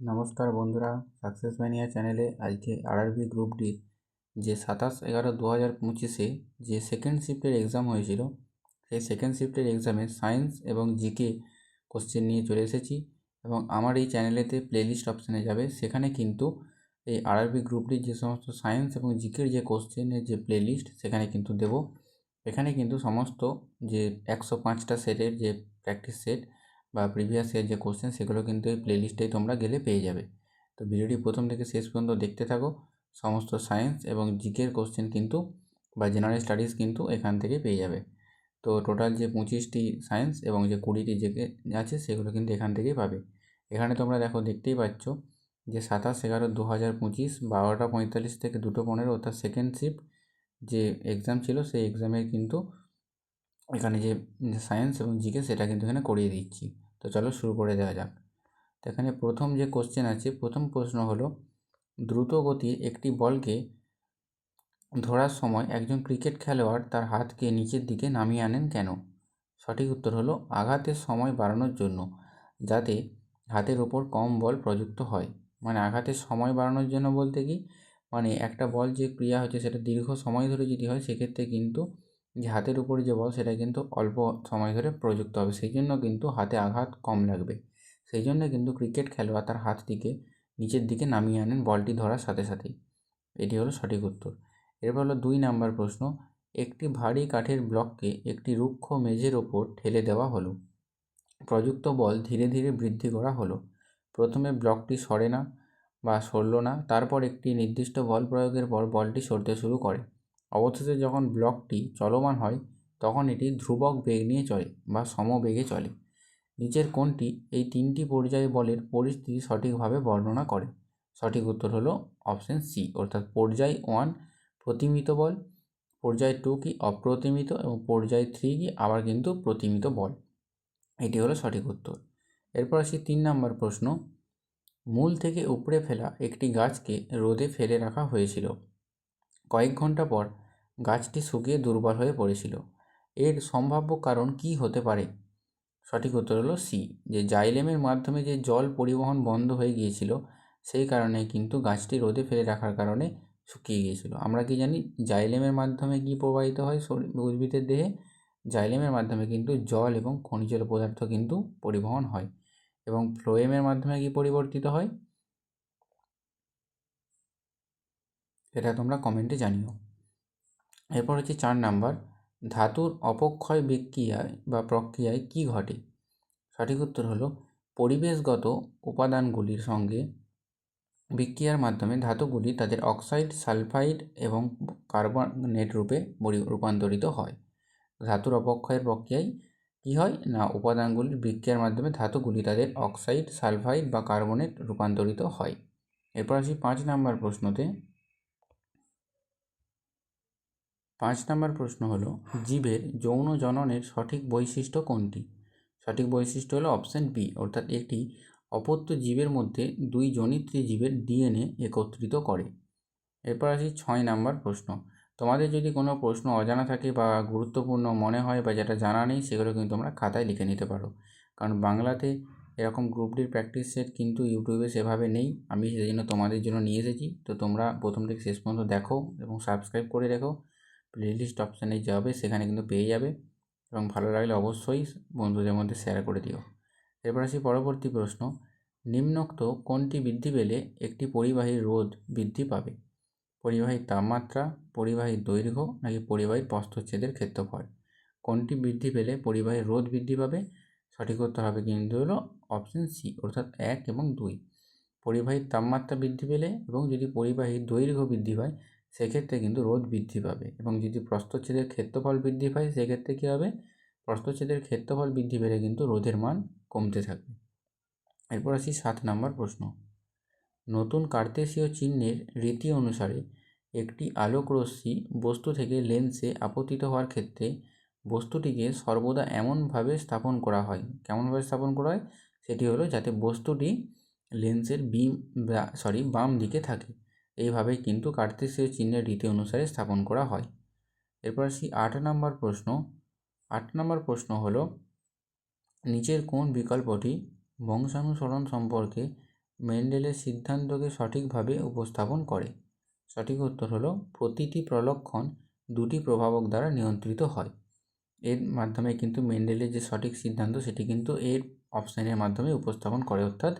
নমস্কার বন্ধুরা, success mania চ্যানেলে আজকে আরআরবি গ্রুপ ডির যে 27/11/2025 যে সেকেন্ড শিফটের এক্সাম হয়েছিল, সেই সেকেন্ড শিফটের এক্সামে সায়েন্স এবং জিকে কোশ্চেন নিয়ে চলে এসেছি। এবং আমার এই চ্যানেলেতে প্লেলিস্ট অপশানে যাবে, সেখানে কিন্তু এই আরআরবি গ্রুপ ডির যে সমস্ত সায়েন্স এবং জিকের যে কোশ্চেনের যে প্লেলিস্ট সেখানে কিন্তু দেবো। এখানে কিন্তু সমস্ত যে 105টা সেটের যে প্র্যাকটিস সেট বা প্রিভিয়াস ইয়ার যে কোশ্চেন সেগুলো কিন্তু এই প্লেলিস্টেই তোমরা গেলে পেয়ে যাবে। তো ভিডিওটি প্রথম থেকে শেষ পর্যন্ত দেখতে থাকো। সমস্ত সায়েন্স এবং জিকের কোশ্চেন কিন্তু বা জেনারেল স্টাডিজ কিন্তু এখান থেকে পেয়ে যাবে। তো টোটাল যে 25টি সায়েন্স এবং যে 20টি জিকে আছে সেগুলো কিন্তু এখান থেকেই পাবে। এখানে তোমরা দেখতেই পাচ্ছ যে 27/11/2025 12টা 45 থেকে 2টো 15 অর্থাৎ সেকেন্ড শিফট যে এক্সাম ছিল সেই এক্সামের কিন্তু এখানে যে সায়েন্স এবং জিকে সেটা কিন্তু এখানে করিয়ে দিচ্ছি। তো চলো শুরু করে দেওয়া যাক। তো এখানে প্রথম যে কোশ্চেন আছে, প্রথম প্রশ্ন হলো, দ্রুত গতির একটি বলকে ধরার সময় একজন ক্রিকেট খেলোয়াড় তার হাতকে নিচের দিকে নামিয়ে আনেন কেন? সঠিক উত্তর হলো আঘাতের সময় বাড়ানোর জন্য, যাতে হাতের ওপর কম বল প্রযুক্ত হয়। মানে আঘাতের সময় বাড়ানোর জন্য বলতে কি, মানে একটা বল যে ক্রিয়া হচ্ছে সেটা দীর্ঘ সময় ধরে যদি হয় সেক্ষেত্রে কিন্তু যে হাতের উপরে যে বল সেটা কিন্তু অল্প সময় ধরে প্রযুক্ত হবে, সেই জন্য কিন্তু হাতে আঘাত কম লাগবে। সেই জন্য কিন্তু ক্রিকেট খেলোয়াড় তার হাতটিকে নিচের দিকে নামিয়ে আনেন বলটি ধরার সাথে সাথেই। এটি হলো সঠিক উত্তর। এরপর হলো 2 নাম্বার প্রশ্ন, একটি ভারী কাঠের ব্লককে একটি রুক্ষ মেঝের ওপর ঠেলে দেওয়া হলো। প্রযুক্ত বল ধীরে ধীরে বৃদ্ধি করা হলো। প্রথমে ব্লকটি সরে না বা সরল না, তারপর একটি নির্দিষ্ট বল প্রয়োগের পর বলটি সরতে শুরু করে। অবশেষে যখন ব্লকটি চলমান হয় তখন এটি ধ্রুবক বেগ নিয়ে চলে বা সমবেগে চলে। নিচের কোনটি এই 3টি পর্যায়ে বলের পরিস্থিতি সঠিকভাবে বর্ণনা করে? সঠিক উত্তর হলো অপশন সি, অর্থাৎ পর্যায় 1 প্রতিমিত বল, পর্যায় 2 কি অপ্রতিমিত এবং পর্যায় 3 কি আবার কিন্তু প্রতিমিত বল। এটি হলো সঠিক উত্তর। এরপর আসি 3 নাম্বার প্রশ্ন, মূল থেকে উপড়ে ফেলা একটি গাছকে রোদে ফেলে রাখা হয়েছিল। কয়েক ঘন্টা পর গাছটি শুকিয়ে দুর্বল হয়ে পড়েছিল। এর সম্ভাব্য কারণ কী হতে পারে? সঠিক উত্তর হলো সি, যে জাইলেমের মাধ্যমে যে জল পরিবহন বন্ধ হয়ে গিয়েছিল সেই কারণে কিন্তু গাছটি রোদে ফেলে রাখার কারণে শুকিয়ে গিয়েছিল। আমরা কি জানি জাইলেমের মাধ্যমে কি প্রবাহিত হয় উদ্ভিদের দেহে? জাইলেমের মাধ্যমে কিন্তু জল এবং খনিজ পদার্থ কিন্তু পরিবহন হয়। এবং ফ্লোয়েমের মাধ্যমে কি পরিবর্তিত হয় এটা তোমরা কমেন্টে জানিও। এরপর হচ্ছে 4 নাম্বার, ধাতুর অপক্ষয় বিক্রিয়ায় বা প্রক্রিয়ায় কী ঘটে? সঠিক উত্তর হলো পরিবেশগত উপাদানগুলির সঙ্গে বিক্রিয়ার মাধ্যমে ধাতুগুলি তাদের অক্সাইড, সালফাইড এবং কার্বনেট রূপে রূপান্তরিত হয়। ধাতুর অপক্ষয়ের প্রক্রিয়ায় কী হয় না, উপাদানগুলির বিক্রিয়ার মাধ্যমে ধাতুগুলি তাদের অক্সাইড, সালফাইড বা কার্বনেট রূপান্তরিত হয়। এরপর আসি 5 নাম্বার প্রশ্নতে। 5 নাম্বার প্রশ্ন হলো, জীবের যৌন জননের সঠিক বৈশিষ্ট্য কোনটি? সঠিক বৈশিষ্ট্য হলো অপশান বি, অর্থাৎ একটি অপত্য জীবের মধ্যে 2 জনিত্রী জীবের ডিএনএ একত্রিত করে। এরপর আসি 6 নাম্বার প্রশ্ন। তোমাদের যদি কোনো প্রশ্ন অজানা থাকে বা গুরুত্বপূর্ণ মনে হয় বা যেটা জানা নেই সেগুলো কিন্তু তোমরা খাতায় লিখে নিতে পারো, কারণ বাংলাতে এরকম গ্রুপ ডির প্র্যাকটিস সেট কিন্তু ইউটিউবে সেভাবে নেই। আমি সেই জন্য তোমাদের জন্য নিয়ে এসেছি। তো তোমরা প্রথম থেকে শেষ পর্যন্ত দেখো এবং সাবস্ক্রাইব করে রেখো। প্লেলিস্ট অপশানে যাবে, সেখানে কিন্তু পেয়ে যাবে। এবং ভালো লাগলে অবশ্যই বন্ধুদের মধ্যে শেয়ার করে দিও। এরপর আসি পরবর্তী প্রশ্ন, নিম্নোক্ত কোনটি বৃদ্ধি পেলে একটি পরিবাহীর রোধ বৃদ্ধি পাবে? পরিবাহীর তাপমাত্রা, পরিবাহীর দৈর্ঘ্য নাকি পরিবাহীর প্রস্থচ্ছেদের ক্ষেত্রফল? কোনটি বৃদ্ধি পেলে পরিবাহীর রোধ বৃদ্ধি পাবে? সঠিক উত্তর হবে কিন্তু হলো অপশন সি, অর্থাৎ 1 এবং 2। পরিবাহীর তাপমাত্রা বৃদ্ধি পেলে এবং যদি পরিবাহীর দৈর্ঘ্য বৃদ্ধি পায় সেক্ষেত্রে কিন্তু রোধ বৃদ্ধি পাবে। এবং যদি প্রস্থচ্ছেদের ক্ষেত্রফল বৃদ্ধি পায় সেক্ষেত্রে কী হবে? প্রস্থচ্ছেদের ক্ষেত্রফল বৃদ্ধি পেলে কিন্তু রোধের মান কমতে থাকবে। এরপর আসি 7 নাম্বার প্রশ্ন, নতুন কার্তেশীয় চিহ্নের রীতি অনুসারে একটি আলোকরশ্মি বস্তু থেকে লেন্সে আপতিত হওয়ার ক্ষেত্রে বস্তুটিকে সর্বদা এমনভাবে স্থাপন করা হয়, কেমনভাবে স্থাপন করা হয়? সেটি হলো যাতে বস্তুটি লেন্সের বাম দিকে থাকে। এইভাবেই কিন্তু কার্তেশীয় চিহ্নের রীতি অনুসারে স্থাপন করা হয়। এরপর আসি 8 নাম্বার প্রশ্ন। 8 নাম্বার প্রশ্ন হলো, নিচের কোন বিকল্পটি বংশানুসরণ সম্পর্কে মেন্ডেলের সিদ্ধান্তকে সঠিকভাবে উপস্থাপন করে? সঠিক উত্তর হলো প্রতিটি প্রলক্ষণ দুটি প্রভাবক দ্বারা নিয়ন্ত্রিত হয়। এর মাধ্যমে কিন্তু মেন্ডেলের যে সঠিক সিদ্ধান্ত সেটি কিন্তু এর অপশানের মাধ্যমে উপস্থাপন করে, অর্থাৎ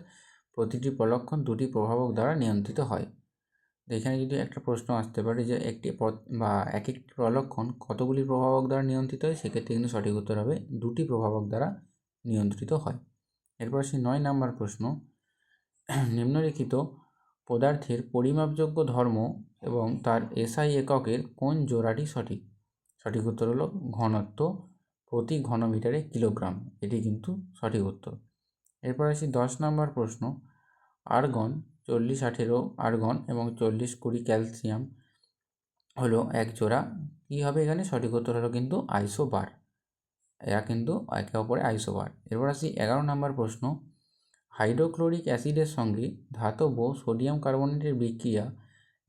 প্রতিটি প্রলক্ষণ দুটি প্রভাবক দ্বারা নিয়ন্ত্রিত হয়। তো এখানে যদি একটা প্রশ্ন আসতে পারে যে একটি বা এক একটি প্রলক্ষণ কতগুলি প্রভাবক দ্বারা নিয়ন্ত্রিত হয়, সেক্ষেত্রে কিন্তু সঠিক উত্তর হবে দুটি প্রভাবক দ্বারা নিয়ন্ত্রিত হয়। এরপর আসি 9 নম্বর প্রশ্ন। নিম্নলিখিত পদার্থের পরিমাপযোগ্য ধর্ম এবং তার এসআই এককের কোন জোড়াটি সঠিক? সঠিক উত্তর হলো ঘনত্ব প্রতি ঘনমিটারে কিলোগ্রাম, এটি কিন্তু সঠিক উত্তর। এরপর আসি 10 নম্বর প্রশ্ন। আর্গন 40-18 আর্গন এবং 40-20 ক্যালসিয়াম হলো এক জোড়া, কী হবে এখানে? সঠিক উত্তর হলো কিন্তু আইসোবার, এরা কিন্তু একে অপরে আইসোবার। এরপর আসি 11 নম্বর প্রশ্ন। হাইড্রোক্লোরিক অ্যাসিডের সঙ্গে ধাতব সোডিয়াম কার্বনেটের বিক্রিয়া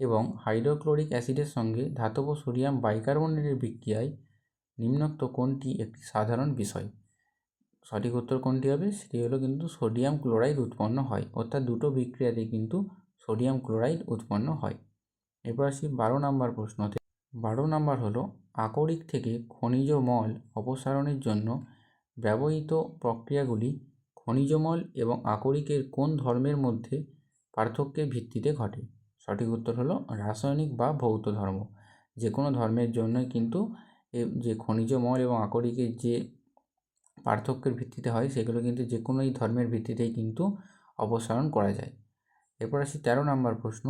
এবং হাইড্রোক্লোরিক অ্যাসিডের সঙ্গে ধাতব সোডিয়াম বাইকার্বনেটের বিক্রিয়ায় নিম্নোক্ত কোনটি একটি সাধারণ বিষয়? সঠিক উত্তর কোনটি হবে? সেটি হলো কিন্তু সোডিয়াম ক্লোরাইড উৎপন্ন হয়, অর্থাৎ দুটো বিক্রিয়াতে কিন্তু সোডিয়াম ক্লোরাইড উৎপন্ন হয়। এরপর আসি 12 নম্বর প্রশ্নতে। 12 নম্বর হলো আকরিক থেকে খনিজ মল অপসারণের জন্য ব্যবহৃত প্রক্রিয়াগুলি খনিজমল এবং আকরিকের কোন ধর্মের মধ্যে পার্থক্যের ভিত্তিতে ঘটে? সঠিক উত্তর হলো রাসায়নিক বা ভৌত ধর্ম। যে কোনো ধর্মের জন্য কিন্তু যে খনিজ মল এবং আকরিকের যে পার্থক্যের ভিত্তিতে হয় সেগুলো কিন্তু যে কোনো এই ধর্মের ভিত্তিতেই কিন্তু অপসারণ করা যায়। এরপর আসি 13 নম্বর প্রশ্ন।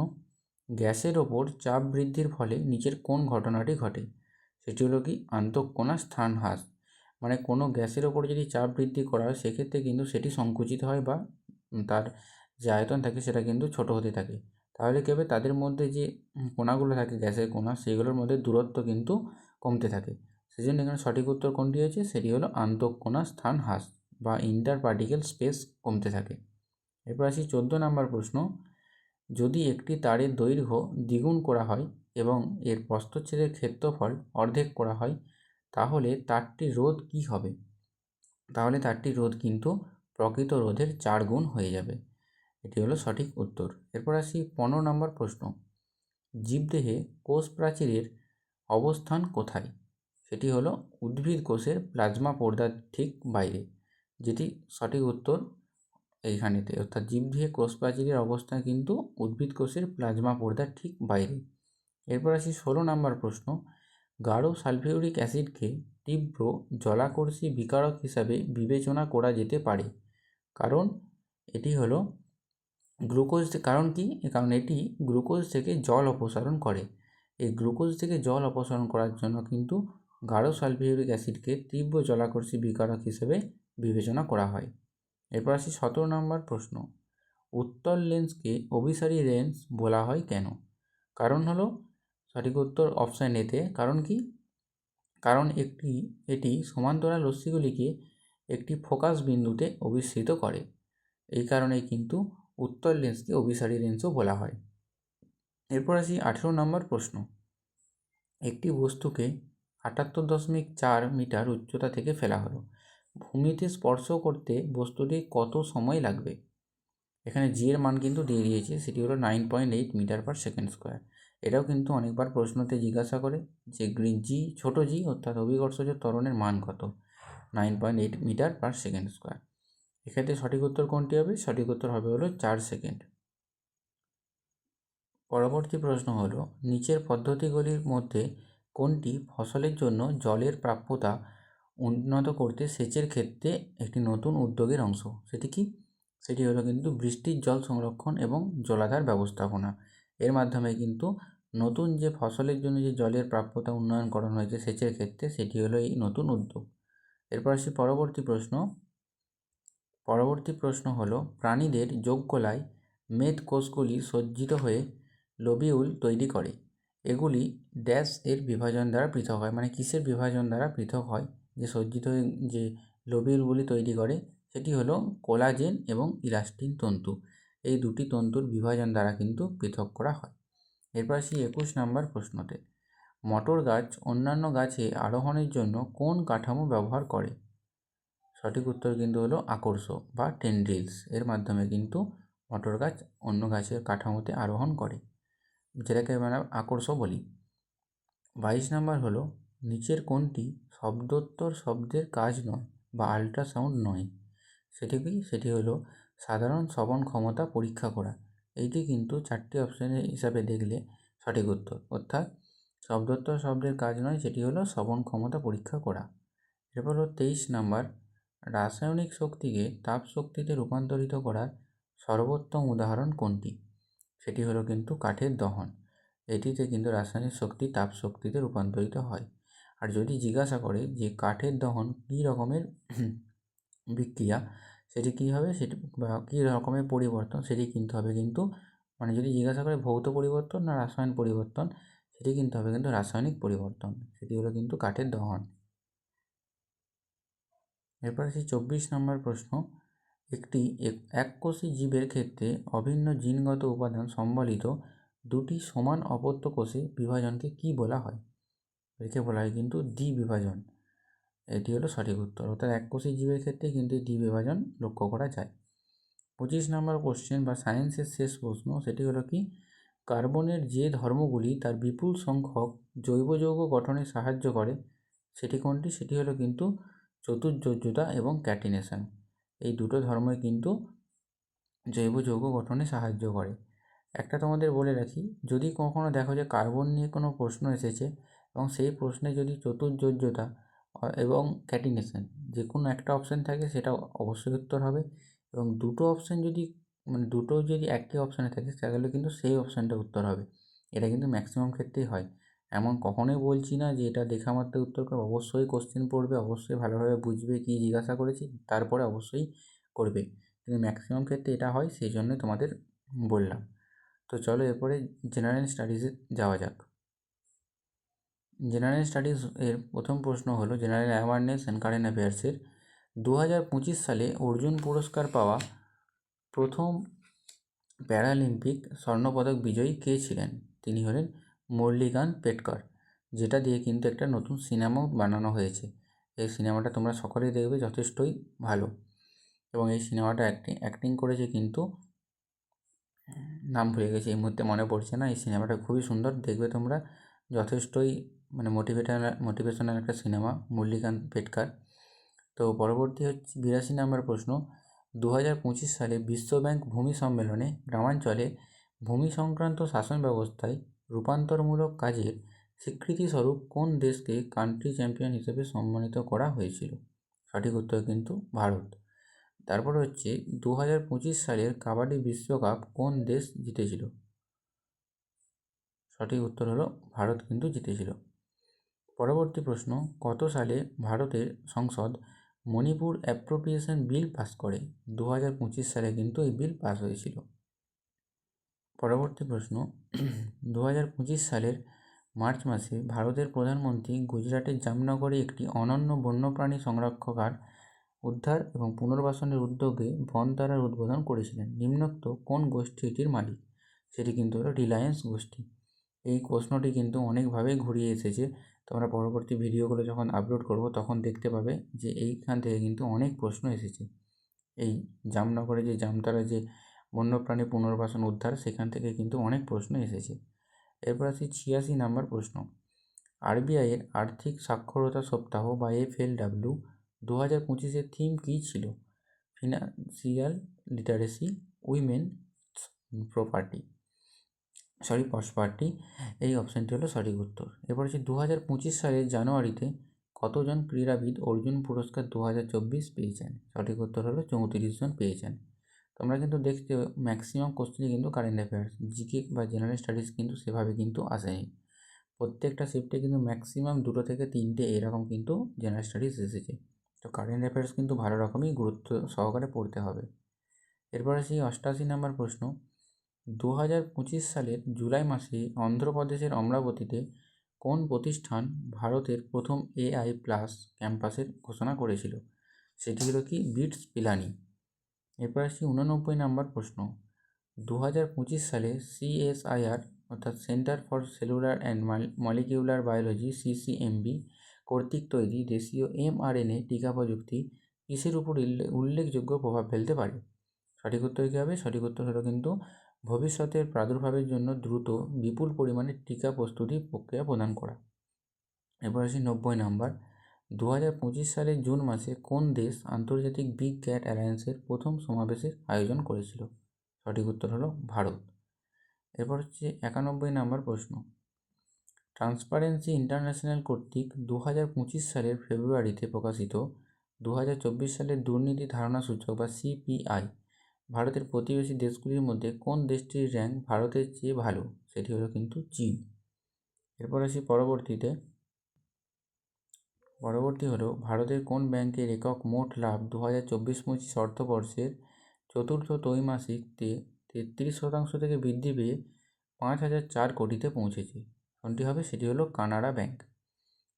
গ্যাসের ওপর চাপ বৃদ্ধির ফলে নিচের কোন ঘটনাটি ঘটে? সেটি হলো কি আন্তঃকণা স্থান হ্রাস। মানে কোনো গ্যাসের ওপর যদি চাপ বৃদ্ধি করা হয় সেক্ষেত্রে কিন্তু সেটি সংকুচিত হয় বা তার যে আয়তন থাকে সেটা কিন্তু ছোট হতে থাকে। তাহলে কী হবে? তাদের মধ্যে যে কণাগুলো থাকে গ্যাসের কণা, সেগুলোর মধ্যে দূরত্ব কিন্তু কমতে থাকে। সেই জন্য এখানে সঠিক উত্তর কোনটি হয়েছে? সেটি হলো আন্তঃকণা স্থান হ্রাস বা ইন্টার পার্টিকেল স্পেস কমতে থাকে। এরপর আসি 14 নম্বর প্রশ্ন। যদি একটি তারের দৈর্ঘ্য দ্বিগুণ করা হয় এবং এর প্রস্থচ্ছেদের ক্ষেত্রফল অর্ধেক করা হয় তাহলে তারটির রোধ কী হবে? তাহলে তারটির রোধ কিন্তু প্রকৃত রোধের 4 গুণ হয়ে যাবে। এটি হলো সঠিক উত্তর। এরপর আসি 15 নম্বর প্রশ্ন। জীবদেহে কোষ প্রাচীরের অবস্থান কোথায়? সেটি হলো উদ্ভিদ কোষের প্লাজমা পর্দার ঠিক বাইরে, যেটি সঠিক উত্তর এইখানেতে, অর্থাৎ জীবদেহে কোষ প্রাচীরের অবস্থান কিন্তু উদ্ভিদ কোষের প্লাজমা পর্দার ঠিক বাইরে। এরপর আসি 16 নম্বর প্রশ্ন। গাঢ় সালফিউরিক অ্যাসিডকে তীব্র জলাকর্ষী বিকারক হিসাবে বিবেচনা করা যেতে পারে, কারণ এটি হলো গ্লুকোজ। কারণ কি? কারণ এটি গ্লুকোজ থেকে জল অপসারণ করে। এই গ্লুকোজ থেকে জল অপসারণ করার জন্য কিন্তু গাঢ় সালফিউরিক অ্যাসিডকে তীব্র জলাকর্ষী বিকারক হিসেবে বিবেচনা করা হয়। এরপর আসি 17 নম্বর প্রশ্ন। উত্তল লেন্সকে অভিসারী লেন্স বলা হয় কেন? কারণ হলো সঠিক উত্তর অপশান এতে। কারণ কি? কারণ এটি সমান্তরাল রশ্মিগুলিকে একটি ফোকাস বিন্দুতে অভিসৃত করে। এই কারণেই কিন্তু উত্তল লেন্সকে অভিসারী লেন্সও বলা হয়। এরপর আসি 18 নম্বর প্রশ্ন। একটি বস্তুকে 78.4 মিটার উচ্চতা থেকে ফেলা হলো। ভূমিতে স্পর্শ করতে বস্তুটি কত সময় লাগবে? এখানে জি এর মান কিন্তু দিয়ে দিয়েছে, সেটি হলো 9.8 মিটার পার সেকেন্ড স্কোয়ার। এটাও কিন্তু অনেকবার প্রশ্নতে জিজ্ঞাসা করে যে জি ছোটো জি অর্থাৎ অভিকর্ষজ ত্বরণের মান কত? 9.8 মিটার পার সেকেন্ড স্কোয়ার। এক্ষেত্রে সঠিক উত্তর কোনটি হবে? সঠিক উত্তর হবে হলো 4 সেকেন্ড। পরবর্তী প্রশ্ন হলো নিচের পদ্ধতিগুলির মধ্যে কোনটি ফসলের জন্য জলের প্রাপ্যতা উন্নত করতে সেচের ক্ষেত্রে একটি নতুন উদ্যোগের অংশ? সেটি কি? সেটি হলো কিন্তু বৃষ্টির জল সংরক্ষণ এবং জলাধার ব্যবস্থাপনা। এর মাধ্যমে কিন্তু নতুন যে ফসলের জন্য যে জলের প্রাপ্যতা উন্নয়ন করানো হয়েছে সেচের ক্ষেত্রে, সেটি হলো এই নতুন উদ্যোগ। এরপর আসি পরবর্তী প্রশ্ন। পরবর্তী প্রশ্ন হলো প্রাণীদের যৌগকলায় মেদ কোষগুলি সজ্জিত হয়ে লোবিউল তৈরি করে। এগুলি ড্যাশ এর বিভাজন দ্বারা পৃথক হয়। মানে কিসের বিভাজন দ্বারা পৃথক হয়? যে সজ্জিত হয়ে যে লোবিউলগুলি তৈরি করে সেটি হলো কোলাজেন এবং ইলাস্টিন তন্তু। এই দুটি তন্তুর বিভাজন দ্বারা কিন্তু পৃথক করা হয়। এরপর আসি 21 নম্বর প্রশ্নতে। মটর গাছ অন্যান্য গাছে আরোহণের জন্য কোন কাঠামো ব্যবহার করে? সঠিক উত্তর কিন্তু হলো আকর্ষক বা টেন্ড্রিলস। এর মাধ্যমে কিন্তু মটর গাছ অন্য গাছের কাঠামোতে আরোহণ করে, যেটাকে আমরা আকর্ষ বলি। 22 নম্বর হলো নিচের কোনটি শব্দোত্তর শব্দের কাজ নয় বা আল্ট্রাসাউন্ড নয়? সেটি হলো সাধারণ শ্রবণ ক্ষমতা পরীক্ষা করা। এইটি কিন্তু 4টি অপশানের হিসাবে দেখলে সঠিক উত্তর, অর্থাৎ শব্দোত্তর শব্দের কাজ নয়, সেটি হলো শ্রবণ ক্ষমতা পরীক্ষা করা। এরপর হলো 23 নাম্বার, রাসায়নিক শক্তিকে তাপ শক্তিতে রূপান্তরিত করার সর্বোত্তম উদাহরণ কোনটি? সেটি হলো কিন্তু কাঠের দহন। এটিতে কিন্তু রাসায়নিক শক্তি তাপ শক্তিতে রূপান্তরিত হয়। আর যদি জিজ্ঞাসা করে যে কাঠের দহন কী রকমের বিক্রিয়া, সেটি কী হবে, সেটি বা কী রকমের পরিবর্তন, সেটি কিন্তু হবে কিন্তু মানে যদি জিজ্ঞাসা করে ভৌত পরিবর্তন না রাসায়ন পরিবর্তন, সেটি কিন্তু হবে কিন্তু রাসায়নিক পরিবর্তন। সেটি হলো কিন্তু কাঠের দহন। এরপর আসি 24 নম্বর প্রশ্ন, একটি এককোষী জীবের ক্ষেত্রে অভিন্ন জিনগত উপাদান সম্বলিত দুটি সমান অপত্য কোষে বিভাজনকে কী বলা হয়? একে বলা হয় কিন্তু দ্বিবিভাজন। এটি হলো সঠিক উত্তর, অর্থাৎ এককোষী জীবের ক্ষেত্রে কিন্তু দ্বিবিভাজন লক্ষ্য করা যায়। 25 নম্বর কোশ্চেন বা সায়েন্সের শেষ প্রশ্ন, সেটি হলো কি কার্বনের যে ধর্মগুলি তার বিপুল সংখ্যক জৈব যৌগ গঠনে সাহায্য করে সেটি কোনটি? সেটি হলো কিন্তু চতুর্যোজ্যতা এবং ক্যাটিনেশন। এই দুটো ধর্মই কিন্তু জৈব যৌগ গঠনে সাহায্য করে। একটা তোমাদের বলে রাখি, যদি কখনো দেখো যে কার্বন নিয়ে কোনো প্রশ্ন এসেছে এবং সেই প্রশ্নে যদি চতুর্যোজ্যতা এবং ক্যাটিনেশন যে কোনো একটা অপশান থাকে, সেটা অবশ্যই উত্তর হবে। এবং দুটো অপশান যদি দুটো যদি একই অপশানে থাকে, তাহলে কিন্তু সেই অপশানটা উত্তর হবে। এটা কিন্তু ম্যাক্সিমাম ক্ষেত্রেই হয়। এমন কখনোই বলছি না যে এটা দেখা মাত্র উত্তর করবে, অবশ্যই কোশ্চেন পড়বে, অবশ্যই ভালোভাবে বুঝবে কী জিজ্ঞাসা করেছি, তারপরে অবশ্যই করবে। কিন্তু ম্যাক্সিমাম ক্ষেত্রে এটা হয়, সেই জন্যই তোমাদের বললাম। তো চলো এরপরে জেনারেল স্টাডিজে যাওয়া যাক। জেনারেল স্টাডিজ এর প্রথম প্রশ্ন হলো জেনারেল অ্যাওয়ারনেস অ্যান্ড কারেন্ট অ্যাফেয়ার্সের 2025 সালে অর্জুন পুরস্কার পাওয়া প্রথম প্যারালিম্পিক স্বর্ণপদক বিজয়ী কে ছিলেন? তিনি হলেন মুরলীকান্ত পেটকর, যেটা দিয়ে কিন্তু একটা নতুন সিনেমাও বানানো হয়েছে। এই সিনেমাটা তোমরা সকলেই দেখবে, যথেষ্টই ভালো। এবং এই সিনেমাটা অ্যাক্টিং করেছে কিন্তু নাম ভুলে গেছি এই মুহূর্তে, মনে পড়ছে না। এই সিনেমাটা খুবই সুন্দর, দেখবে তোমরা, যথেষ্টই মানে মোটিভেশনাল একটা সিনেমা, মুরলীকান্ত পেটকর। তো পরবর্তী হচ্ছে 82 নম্বর প্রশ্ন, 2025 সালে বিশ্বব্যাংক ভূমি সম্মেলনে গ্রামাঞ্চলে ভূমি সংক্রান্ত শাসন ব্যবস্থায় রূপান্তরমূলক কাজের স্বীকৃতিস্বরূপ কোন দেশকে কান্ট্রি চ্যাম্পিয়ন হিসেবে সম্মানিত করা হয়েছিল? সঠিক উত্তর কিন্তু ভারত। তারপর হচ্ছে 2025 সালের কাবাডি বিশ্বকাপ কোন দেশ জিতেছিল? সঠিক উত্তর হলো ভারত কিন্তু জিতেছিল। পরবর্তী প্রশ্ন, কত সালে ভারতের সংসদ মণিপুর অ্যাপ্রোপ্রিয়েশন বিল পাস করে? 2025 সালে কিন্তু এই বিল পাস হয়েছিল। পরবর্তী প্রশ্ন, 2025 সালের মার্চ মাসে ভারতের প্রধানমন্ত্রী গুজরাটের জামনগরে একটি অনন্য বন্যপ্রাণী সংরক্ষণাগার উদ্ধার এবং পুনর্বাসনের উদ্যোগে বনতারার উদ্বোধন করেছিলেন। নিম্নোক্ত কোন গোষ্ঠী এটির মালিক? সেটি কিন্তু হলো রিলায়েন্স গোষ্ঠী। এই প্রশ্নটি কিন্তু অনেকভাবেই ঘুরিয়ে এসেছে, তোমরা পরবর্তী ভিডিওগুলো যখন আপলোড করব তখন দেখতে পাবে যে এইখান থেকে কিন্তু অনেক প্রশ্ন এসেছে। এই জামনগরে যে জামতারা যে বন্যপ্রাণী পুনর্বাসন উদ্ধার, সেখান থেকে কিন্তু অনেক প্রশ্ন এসেছে। এরপর আসি 86 নম্বর প্রশ্ন, আরবিআইয়ের আর্থিক সাক্ষরতা সপ্তাহ বা FLW 2025-এর থিম কী ছিল? Financial literacy, women prosperity. এই অপশানটি হলো সঠিক উত্তর। এরপর হচ্ছে 2025 সালের জানুয়ারিতে কতজন ক্রীড়াবিদ অর্জুন পুরস্কার 2024 পেয়েছেন? সঠিক উত্তর হলো 34 জন পেয়েছেন। তোমরা কিন্তু দেখতে ম্যাক্সিমাম কোশ্চেনই কিন্তু কারেন্ট অ্যাফেয়ার্স, জিকে বা জেনারেল স্টাডিজ কিন্তু সেভাবে কিন্তু আসেনি। প্রত্যেকটা শিফটে কিন্তু ম্যাক্সিমাম 2 থেকে 3টে এরকম কিন্তু জেনারেল স্টাডিজ এসেছে। তো কারেন্ট অ্যাফেয়ার্স কিন্তু ভালো রকমই গুরুত্ব সহকারে পড়তে হবে। এরপর আসি 88 নম্বর প্রশ্ন, 2025 সালের জুলাই মাসে অন্ধ্রপ্রদেশের অমরাবতীতে কোন প্রতিষ্ঠান ভারতের প্রথম AI+ ক্যাম্পাসের ঘোষণা করেছিল? সেটি হলো কি বিটস পিলানি। এরপর আসি 89 নম্বর প্রশ্ন, 2025 সালে CSIR অর্থাৎ centre for cellular and molecular biology CCMB কর্তৃক তৈরি দেশীয় mRNA টিকা প্রযুক্তি কিসের উপর উল্লেখযোগ্য প্রভাব ফেলতে পারে? সঠিক উত্তর কী হবে? সঠিক উত্তর হলো কিন্তু ভবিষ্যতের প্রাদুর্ভাবের জন্য দ্রুত বিপুল পরিমাণে টিকা প্রস্তুতি প্রক্রিয়া প্রদান করা। এরপর আসি 90 নাম্বার। 2025 সালের জুন মাসে কোন দেশ আন্তর্জাতিক বিগ ক্যাট অ্যালায়েন্সের প্রথম সমাবেশের আয়োজন করেছিল? সঠিক উত্তর হলো ভারত। এরপর হচ্ছে 91 নাম্বার প্রশ্ন। ট্রান্সপারেন্সি ইন্টারন্যাশনাল কর্তৃক 2025 সালের ফেব্রুয়ারিতে প্রকাশিত 2024 সালের দুর্নীতি ধারণা সূচক বা সিপিআই ভারতের প্রতিবেশী দেশগুলির মধ্যে কোন দেশটির র্যাঙ্ক ভারতের চেয়ে ভালো? সেটি হলো কিন্তু চীন। এরপর আসি পরবর্তী হলো ভারতের কোন ব্যাংকের একক মোট লাভ 2024-25 অর্থবর্ষের চতুর্থ ত্রৈমাসিকতে 33% থেকে বৃদ্ধি পেয়ে 5,004 কোটিতে পৌঁছেছে? কোনটি হবে? সেটি হলো কানাড়া ব্যাংক।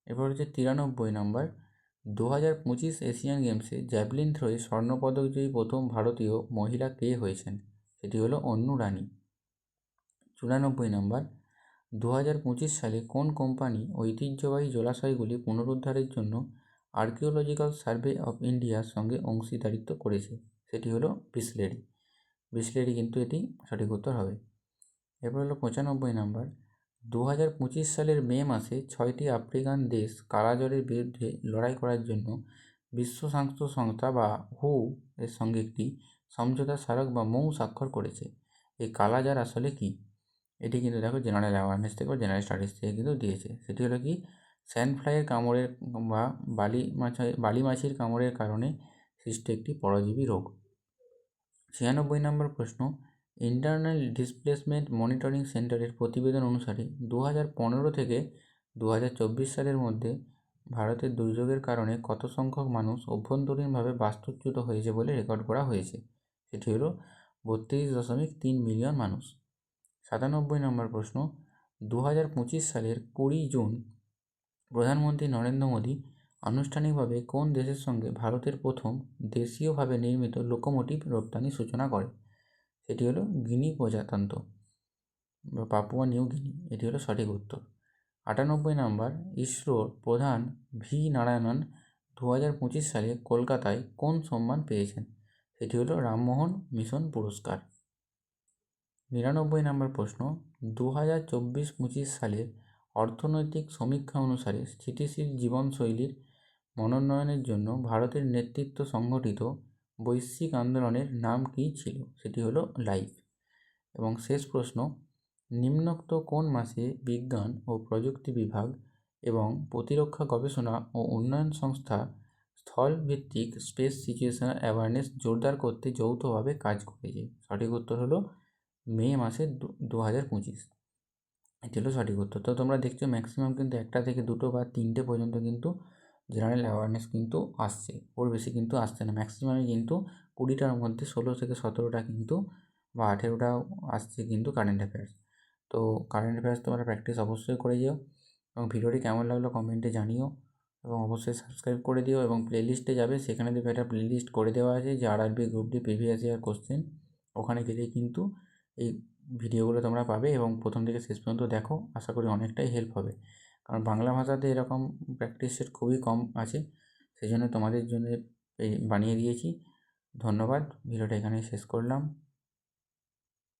এরপর হচ্ছে 93 নাম্বার। 2025 এশিয়ান গেমসে জ্যাভলিন থ্রোয়ে স্বর্ণপদকজয়ী প্রথম ভারতীয় মহিলা কে হয়েছেন? সেটি হলো অন্নু রানী। 94 নাম্বার। 2025 সালে কোন কোম্পানি ঐতিহ্যবাহী জলাশয়গুলি পুনরুদ্ধারের জন্য আর্কিওলজিক্যাল সার্ভে অফ ইন্ডিয়ার সঙ্গে অংশীদারিত্ব করেছে? সেটি হলো বিসলেরি কিন্তু এটি সঠিক উত্তর হবে। এরপর হলো 95 নাম্বার। 2025 সালের মে মাসে 6টি আফ্রিকান দেশ কালাজ্বরের বিরুদ্ধে লড়াই করার জন্য বিশ্ব স্বাস্থ্য সংস্থা বা হু এর সঙ্গে একটি সমঝোতা স্মারক বা মৌ স্বাক্ষর করেছে। এই কালাজ্বর আসলে কী? এটি কিন্তু দেখো জেনারেল অ্যাওয়ারনেস থেকে বা জেনারেল স্টাডিজ থেকে কিন্তু দিয়েছে। সেটি হলো কি, স্যান্ডফ্লাইয়ের কামড়ের বা বালি মাছির কামড়ের কারণে সৃষ্ট একটি পরজীবী রোগ। 96 নম্বর প্রশ্ন। ইন্টারনাল ডিসপ্লেসমেন্ট মনিটরিং সেন্টারের প্রতিবেদন অনুসারে 2015 থেকে 2024 সালের মধ্যে ভারতের দুর্যোগের কারণে কত সংখ্যক মানুষ অভ্যন্তরীণভাবে বাস্তুচ্যুত হয়েছে বলে রেকর্ড করা হয়েছে? সেটি হলো 32.3 মিলিয়ন মানুষ। 97 নম্বর প্রশ্ন। 2025 সালের 20 জুন প্রধানমন্ত্রী নরেন্দ্র মোদী আনুষ্ঠানিকভাবে কোন দেশের সঙ্গে ভারতের প্রথম দেশীয়ভাবে নির্মিত লোকোমোটিভ রপ্তানির সূচনা করে? সেটি হলো গিনি প্রজাতন্ত্র বা পাপুয়া নিউ গিনি। এটি হলো সঠিক উত্তর। 98 নাম্বার। ইসরোর প্রধান ভি নারায়ণন 2025 সালে কলকাতায় কোন সম্মান পেয়েছেন? সেটি হলো রামমোহন মিশন পুরস্কার। 99 নম্বর প্রশ্ন। 2024-25 সালের অর্থনৈতিক সমীক্ষা অনুসারে স্থিতিশীল জীবনশৈলীর মনোন্নয়নের জন্য ভারতের নেতৃত্ব সংগঠিত বৈশ্বিক আন্দোলনের নাম কী ছিল? সেটি হলো লাইফ। এবং শেষ প্রশ্ন। নিম্নোক্ত কোন মাসে বিজ্ঞান ও প্রযুক্তি বিভাগ এবং প্রতিরক্ষা গবেষণা ও উন্নয়ন সংস্থা স্থলভিত্তিক স্পেস সিচুয়েশনাল অ্যাওয়ারনেস জোরদার করতে যৌথভাবে কাজ করেছে? সঠিক উত্তর হলো মে মাসে 2025। এটি হলো সঠিক উত্তর। তো তোমরা দেখছো ম্যাক্সিমাম কিন্তু 1টা থেকে 2টো বা 3টে পর্যন্ত কিন্তু জেনারেল অ্যাওয়ারনেস কিন্তু আসছে, ওর বেশি কিন্তু আসছে না। ম্যাক্সিমামই কিন্তু 20টার মধ্যে 16 থেকে 17টা কিন্তু বা 18টাও আসছে কিন্তু কারেন্ট অ্যাফেয়ার্স। তো কারেন্ট অ্যাফেয়ার্স তোমরা প্র্যাকটিস অবশ্যই করে যেও এবং ভিডিওটি কেমন লাগলো কমেন্টে জানিও এবং অবশ্যই সাবস্ক্রাইব করে দিও এবং প্লেলিস্টে যাবে, সেখানে দেখবে একটা প্লেলিস্ট করে দেওয়া আছে যে RRB group D previous year question. ওখানে গেলেই কিন্তু এই ভিডিওগুলো তোমরা পাবে এবং প্রথম থেকে শেষ পর্যন্ত দেখো, আশা করি অনেকটাই হেল্প হবে। কারণ বাংলা ভাষাতে এরকম প্র্যাকটিস সেট খুবই কম আছে, সেই জন্য তোমাদের জন্য এই বানিয়ে দিয়েছি। ধন্যবাদ, ভিডিওটা এখানেই শেষ করলাম।